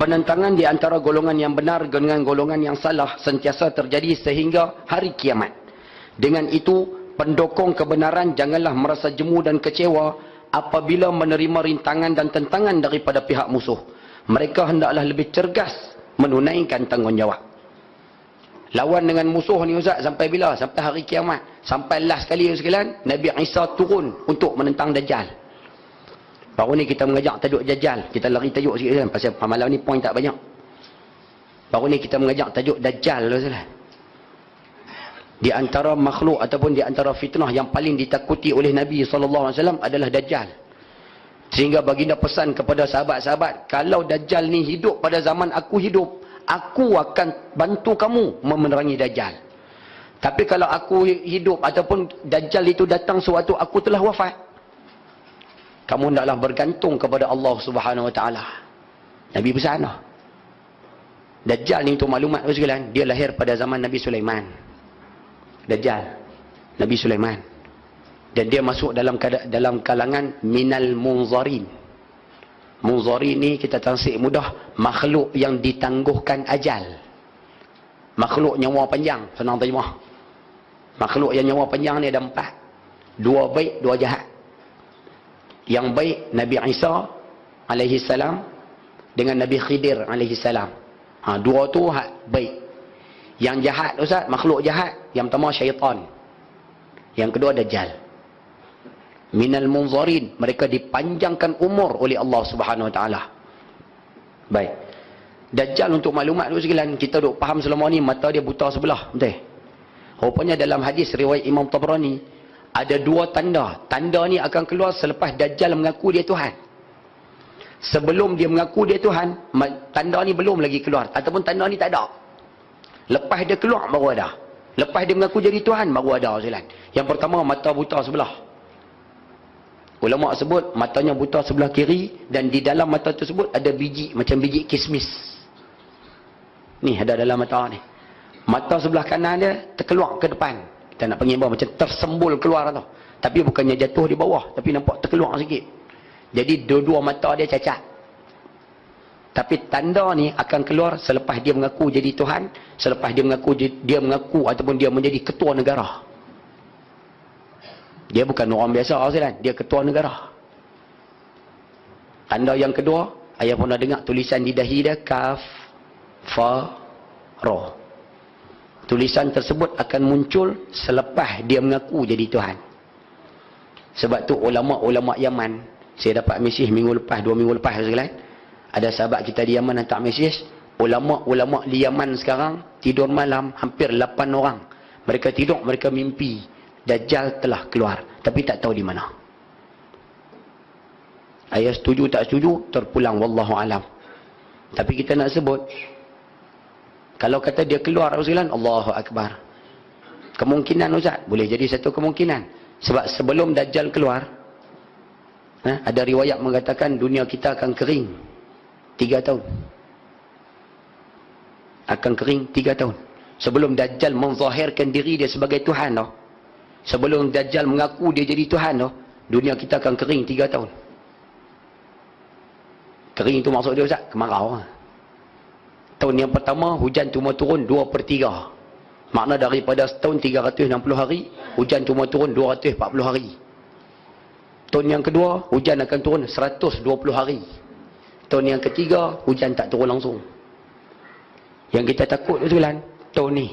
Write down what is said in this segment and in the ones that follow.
Penentangan di antara golongan yang benar dengan golongan yang salah sentiasa terjadi sehingga hari kiamat. Dengan itu, pendokong kebenaran janganlah merasa jemu dan kecewa apabila menerima rintangan dan tentangan daripada pihak musuh. Mereka hendaklah lebih cergas menunaikan tanggungjawab. Lawan dengan musuh ni Ustaz sampai bila? Sampai hari kiamat. Sampai last kali sekalian, Nabi Isa turun untuk menentang Dajjal. Baru ni kita mengajak tajuk Dajjal. Kita lari tajuk sikit kan, pasal malam ni poin tak banyak. Baru ni kita mengajak tajuk Dajjal Ustaz. Di antara makhluk ataupun di antara fitnah yang paling ditakuti oleh Nabi SAW adalah Dajjal. Sehingga baginda pesan kepada sahabat-sahabat, kalau Dajjal ni hidup pada zaman aku hidup, aku akan bantu kamu memerangi Dajjal. Tapi kalau aku hidup ataupun Dajjal itu datang sewaktu aku telah wafat, kamu hendaklah bergantung kepada Allah Subhanahu Wa Taala. Nabi pesan lah. Dajjal ni untuk maklumat sekalian, dia lahir pada zaman Nabi Sulaiman. Dajjal, Nabi Sulaiman. Dan dia masuk dalam kalangan minal munzarin. Munzari ni kita tansik mudah, makhluk yang ditangguhkan ajal. Makhluk nyawa panjang, senang terjemah. Makhluk yang nyawa panjang ni ada 4. 2 baik, 2 jahat. Yang baik Nabi Isa alaihi salam dengan Nabi Khidir alaihi salam. Dua tu baik. Yang jahat Ustaz, makhluk jahat, yang pertama syaitan. Yang kedua Dajjal. Minal munzarin, mereka dipanjangkan umur oleh Allah Subhanahu Wa Taala. Baik. Dajjal untuk maklumat dulu sekalian, kita duk faham selama ni mata dia buta sebelah, betul? Rupanya dalam hadis riwayat Imam Tabrani ada 2 tanda. Tanda ni akan keluar selepas Dajjal mengaku dia Tuhan. Sebelum dia mengaku dia Tuhan, tanda ni belum lagi keluar ataupun tanda ni tak ada. Lepas dia keluar baru ada. Lepas dia mengaku jadi Tuhan baru ada sekalian. Yang pertama mata buta sebelah. Ulama sebut matanya buta sebelah kiri dan di dalam mata tersebut ada biji macam biji kismis. Ni ada dalam mata ni. Mata sebelah kanan dia terkeluar ke depan. Kita nak panggil macam tersembul keluar tau. Tapi bukannya jatuh di bawah, tapi nampak terkeluar sikit. Jadi dua-dua mata dia cacat. Tapi tanda ni akan keluar selepas dia mengaku jadi Tuhan, selepas dia mengaku ataupun dia menjadi ketua negara. Dia bukan orang biasa Ustaz, dia ketua negara. Tanda yang kedua, ayah pernah dengar tulisan di dahi dia kaf fa ra. Tulisan tersebut akan muncul selepas dia mengaku jadi Tuhan. Sebab tu ulama-ulama Yaman, saya dapat mesej minggu lepas, 2 minggu lepas sekalian. Ada sahabat kita di Yaman hantar mesej, ulama-ulama di Yaman sekarang tidur malam hampir 8 orang. Mereka tidur, mereka mimpi Dajjal telah keluar, tapi tak tahu di mana. Ayah setuju tak setuju, terpulang wallahu alam. Tapi kita nak sebut, kalau kata dia keluar Ustaz, Allahu Akbar. Kemungkinan Ustaz, boleh jadi satu kemungkinan. Sebab sebelum Dajjal keluar, ada riwayat mengatakan dunia kita akan kering 3 tahun. Akan kering 3 tahun. Sebelum Dajjal menzahirkan diri dia sebagai Tuhan tau. Sebelum Dajjal mengaku dia jadi Tuhan tau, dunia kita akan kering 3 tahun. Kering itu maksud dia Ustaz, kemarau. Tahun yang pertama hujan cuma turun 2/3. Makna daripada setahun 360 hari, hujan cuma turun 240 hari. Tahun yang kedua hujan akan turun 120 hari. Tahun yang ketiga hujan tak turun langsung. Yang kita takut Ustaz, tahun ni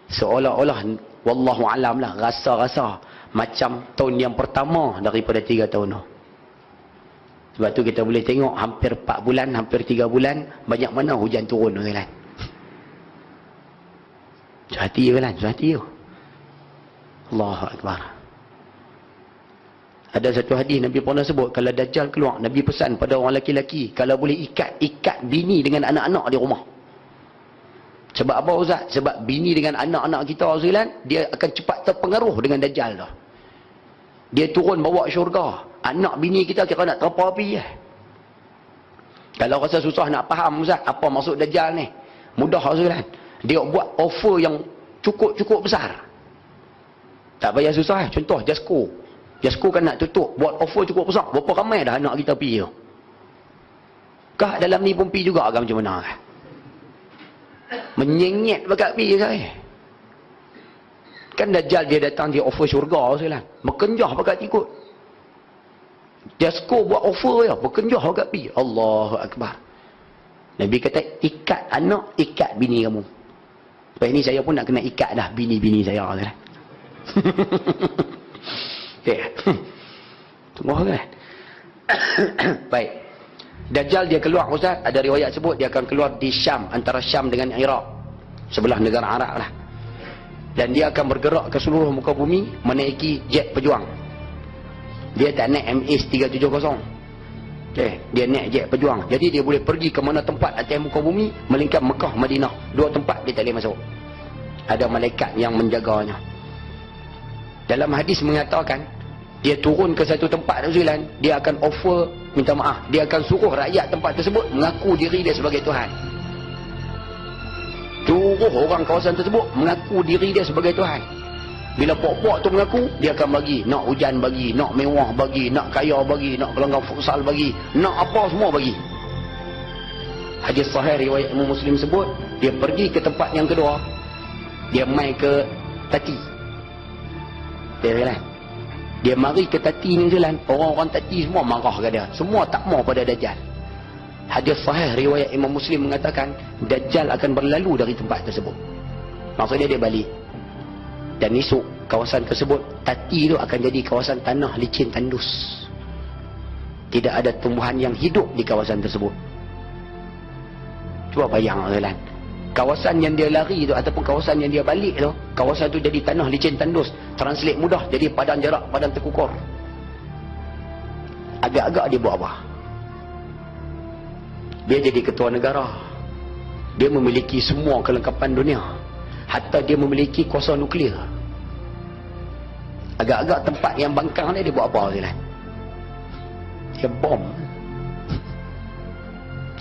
seolah-olah wallahu alam lah, rasa-rasa macam tahun yang pertama daripada 3 tahun tu. Sebab tu kita boleh tengok hampir 4 bulan, hampir 3 bulan, banyak mana hujan turun tu kan. Hati kan, hati tu. Allahu Akbar. Ada satu hadis Nabi pernah sebut, kalau Dajjal keluar, Nabi pesan pada orang lelaki-lelaki, kalau boleh ikat bini dengan anak-anak di rumah. Sebab apa Ustaz? Sebab bini dengan anak-anak kita Ustaz, dia akan cepat terpengaruh dengan Dajjal dah. Dia turun bawa syurga. Anak bini kita kira nak terapa api je. Kalau rasa susah nak faham Ustaz, apa maksud Dajjal ni? Mudah Ustaz. Dia buat offer yang cukup besar. Tak payah susah. Contoh Jasko. Jasko kan nak tutup, buat offer cukup besar. Berapa ramai dah anak kita pergi tu? Kah dalam ni pun pi juga agak macam mana? Menyenyet bakat pi saya. Kan Dajjal dia datang, dia offer syurga sekalian. Berkenjah bakat ikut. Dia skor buat offer ya, berkenjah bakat pi. Allahu Akbar. Nabi kata, ikat anak, ikat bini kamu. Sebab ini saya pun nak kena ikat dah bini-bini saya. Okay. Tunggu kan? Baik. Dajjal dia keluar, Ustaz. Ada riwayat sebut dia akan keluar di Syam, antara Syam dengan Iraq. Sebelah negara Arab lah. Dan dia akan bergerak ke seluruh muka bumi, menaiki jet pejuang. Dia tak naik MH370. Okay. Dia naik jet pejuang. Jadi dia boleh pergi ke mana tempat atas muka bumi, melainkan Mekah, Madinah. Dua tempat dia tak boleh masuk. Ada malaikat yang menjaganya. Dalam hadis mengatakan, dia turun ke satu tempat Rasulullah, dia akan offer, minta maaf, dia akan suruh rakyat tempat tersebut mengaku diri dia sebagai Tuhan. Suruh orang kawasan tersebut mengaku diri dia sebagai Tuhan. Bila pok-pok tu mengaku, dia akan bagi. Nak hujan bagi, nak mewah bagi, nak kaya bagi, nak gelanggang futsal bagi, nak apa semua bagi. Hadis sahih riwayat Imam Muslim sebut, dia pergi ke tempat yang kedua, dia mai ke Tati. Dia mari ke Tati ni jalan, orang-orang Tati semua marah ke dia. Semua tak mau pada Dajjal. Hadis sahih riwayat Imam Muslim mengatakan, Dajjal akan berlalu dari tempat tersebut. Maksudnya dia balik. Dan esok kawasan tersebut, Tati itu akan jadi kawasan tanah licin tandus. Tidak ada tumbuhan yang hidup di kawasan tersebut. Cuba bayang jalan. Kawasan yang dia lari itu ataupun kawasan yang dia balik tu, kawasan tu jadi tanah licin tandus. Translate mudah, jadi padan jarak, padan terkukur. Agak-agak dia buat apa? Dia jadi ketua negara. Dia memiliki semua kelengkapan dunia. Hatta dia memiliki kuasa nuklear. Agak-agak tempat yang bangkang ni dia buat apa Zilan? Dia bom.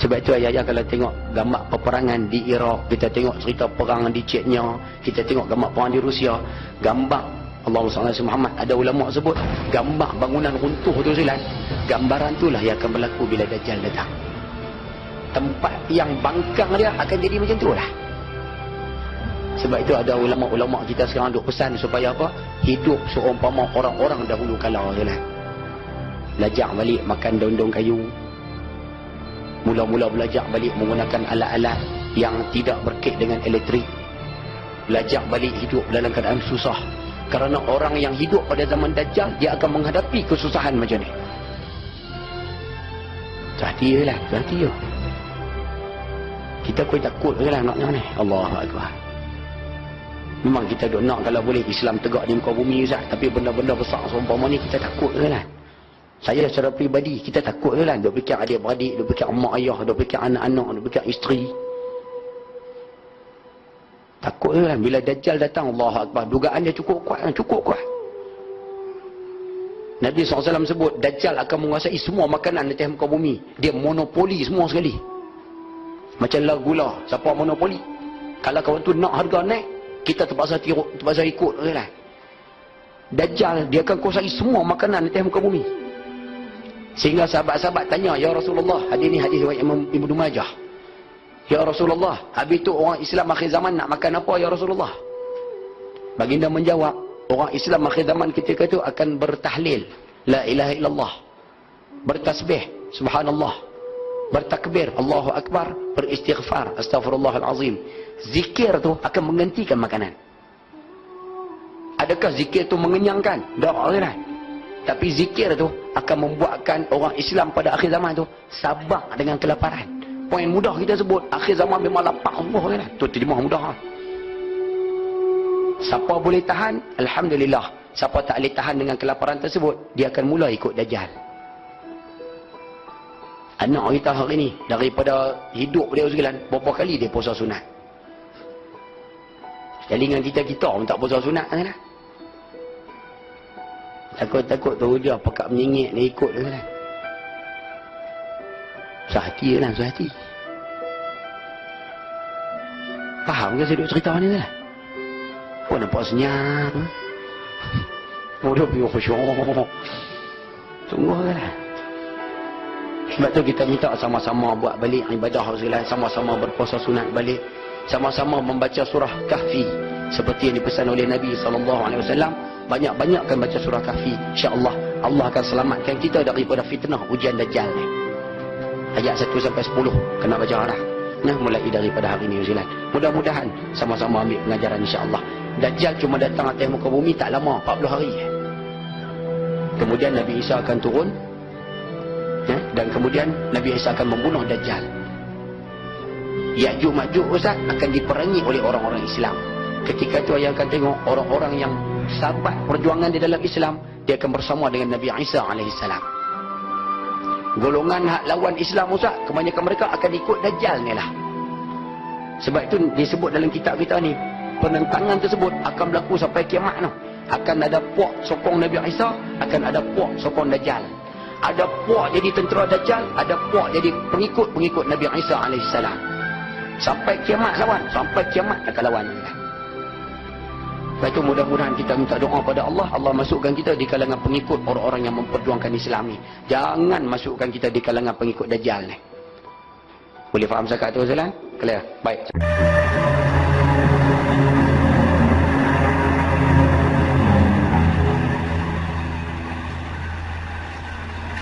Sebab itu ayah-ayah kalau tengok gambar peperangan di Iraq, kita tengok cerita perang di Chechnya, kita tengok gambar perang di Rusia, gambar Allahumma salli Muhammad, ada ulama sebut gambar bangunan runtuh tu Zilan, gambaran itulah yang akan berlaku bila Dajjal datang. Tempat yang bangkang dia akan jadi macam tu lah. Sebab itu ada ulama-ulama kita sekarang duk pesan supaya apa? Hidup seumpama orang-orang dahulu kala Zilan. Belajar balik makan daun-daun kayu. Mula-mula belajar balik menggunakan alat-alat yang tidak berkait dengan elektrik. Belajar balik hidup dalam keadaan susah. Kerana orang yang hidup pada zaman Dajjal, dia akan menghadapi kesusahan macam ni. Hati lah, hati lah. Kita pun takut lah naknya ni. Allahu Akbar. Memang kita duk nak kalau boleh Islam tegak di muka bumi Ustaz. Tapi benda-benda besar seumpama ni kita takut lah. Saya secara peribadi, kita takut lah. Duk fikir adik-beradik, duk fikir mak ayah, duk fikir anak-anak, duk fikir isteri. Takut lah. Bila Dajjal datang, Allahu Akbar. Dugaan dia cukup kuat. Cukup kuat. Nabi SAW sebut, Dajjal akan menguasai semua makanan di atas muka bumi. Dia monopoli semua sekali. Macam lah gula. Siapa monopoli? Kalau kawan tu nak harga naik, kita terpaksa ikut lah. Dajjal, dia akan kuasai semua makanan di atas muka bumi. Sehingga sahabat-sahabat tanya, Ya Rasulullah, hadis ni hadis riwayat Imam Ibnu Majah. Ya Rasulullah, habis tu orang Islam akhir zaman nak makan apa ya Rasulullah? Baginda menjawab, orang Islam akhir zaman ketika itu akan bertahlil, la ilaha illallah, bertasbih, subhanallah, bertakbir, Allahu Akbar, beristighfar, astaghfirullahalazim. Zikir tu akan menggantikan makanan. Adakah zikir tu mengenyangkan? Tak lah. Tapi zikir tu akan membuatkan orang Islam pada akhir zaman tu sabar dengan kelaparan. Poin mudah kita sebut, akhir zaman memang lapar semua kan. Tu terjemah mudah. Siapa boleh tahan? Alhamdulillah. Siapa tak boleh tahan dengan kelaparan tersebut, dia akan mula ikut Dajjal. Anak kita hari ni, daripada hidup dia sekalian, berapa kali dia puasa sunat? Jalingan kita pun tak puasa sunat kan? Takut-takut tu dia pakak menyengit dia ikut dia kan? Sehati lah, sehati. Faham ke saya duk cerita ni kan? Oh nampak senyap. Oh dia pergi khusyuk. Tunggu lah. Sebab tu kita minta sama-sama buat balik ibadah sekalian, sama-sama berpuasa sunat balik, sama-sama membaca surah Kahfi seperti yang dipesan oleh Nabi SAW. Banyak-banyakkan baca surah Kahfi, insya-Allah Allah akan selamatkan kita daripada fitnah ujian Dajjal ni. Ayat 1 sampai 10 kena baca arah. Nah, mulai daripada hari ini sekalian. Mudah-mudahan sama-sama ambil pengajaran insya-Allah. Dajjal cuma datang atas muka bumi tak lama, 40 hari. Kemudian Nabi Isa akan turun, dan kemudian Nabi Isa akan membunuh Dajjal. Ya'juj Ma'juj Ustaz akan diperangi oleh orang-orang Islam. Ketika itu ayah akan tengok orang-orang yang sahabat perjuangan di dalam Islam, dia akan bersama dengan Nabi Isa alaihissalam. Golongan hak lawan Islam Ustaz, kebanyakan mereka akan ikut Dajjal ni lah. Sebab itu disebut dalam kitab kita ni, penentangan tersebut akan berlaku sampai kiamat tu. Akan ada puak sokong Nabi Isa, akan ada puak sokong Dajjal. Ada puak jadi tentera Dajjal, ada puak jadi pengikut-pengikut Nabi Isa alaihissalam. Sampai kiamat lawan, sampai kiamat akan lawan. Sebab itu mudah-mudahan kita minta doa pada Allah, Allah masukkan kita di kalangan pengikut orang-orang yang memperjuangkan Islam ni. Jangan masukkan kita di kalangan pengikut Dajjal ni. Boleh faham cakap tu Ustaz? Clear? Baik.